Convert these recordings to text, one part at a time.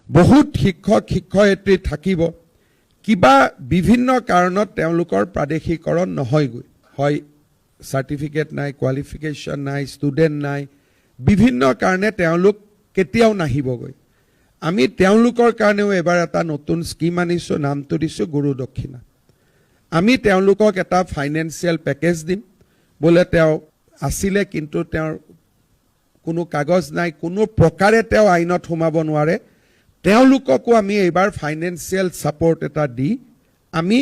বহুত শিক্ষক শিক্ষয়িত্ৰী থাকিব কিবা বিভিন্ন কাৰণত তেওঁলোকৰ প্ৰাদেশিকৰণ নহয়গৈ হয় সাৰ্টিফিকেট নাই কোৱালিফিকেশ্যন নাই ষ্টুডেণ্ট নাই বিভিন্ন কাৰণে তেওঁলোক কেতিয়াও নাহিবগৈ আমি তেওঁলোকৰ কাৰণেও এবাৰ এটা নতুন স্কিম আনিছোঁ নামটো দিছোঁ গুৰু দক্ষিণা আমি তেওঁলোকক এটা ফাইনেন্সিয়েল পেকেজ দিম বোলে তেওঁ আছিলে কিন্তু তেওঁৰ কোনো কাগজ নাই কোনো প্ৰকাৰে তেওঁ আইনত সোমাব নোৱাৰে তেওঁলোককো আমি এইবাৰ ফাইনেন্সিয়েল সাপোৰ্ট এটা দি আমি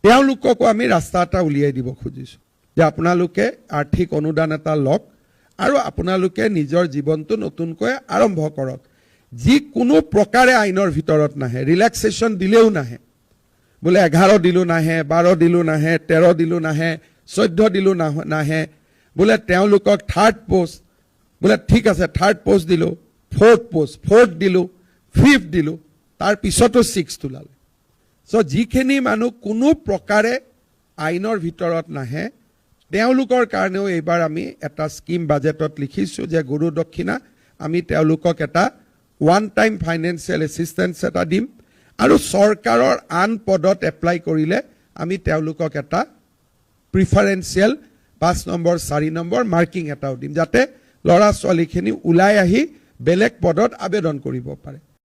তেওঁলোককো আমি ৰাস্তা এটা উলিয়াই দিব খুজিছোঁ যে আপোনালোকে আৰ্থিক অনুদান এটা লওক আৰু আপোনালোকে নিজৰ জীৱনটো নতুনকৈ আৰম্ভ কৰক যি কোনো প্ৰকাৰে আইনৰ ভিতৰত নাহে ৰিলেক্সেশ্যন দিলেও নাহে বোলে 11 দিলো নাহে 12 দিলো নাহে 13 দিলো নাহে 14 দিলো নাহে বোলে তেওঁলোকক থাৰ্ড পোষ্ট বোলে ঠিক আছে থাৰ্ড পোষ্ট দিলো ফোৰ্থ দিলো ফিফথ দিলো তাৰ পিছতো 6 তোলালে সো যিখিনি মানুহ কোনো প্ৰকাৰে আইনৰ ভিতৰত নাহে তেওঁলোকৰ কাৰণেও এইবাৰ আমি এটা স্কিম বাজেটত লিখিছোঁ যে গুৰু দক্ষিণা আমি তেওঁলোকক এটা ওৱান টাইম ফাইনেন্সিয়েল এছিষ্টেন্স এটা দিম আৰু চৰকাৰৰ আন পদত এপ্লাই কৰিলে আমি তেওঁলোকক এটা প্ৰিফাৰেন্সিয়েল 5 নম্বৰ 4 নম্বৰ মাৰ্কিং এটাও দিম যাতে ল'ৰা ছোৱালীখিনি ওলাই আহি বেলেগ পদত আবেদন কৰিব পাৰে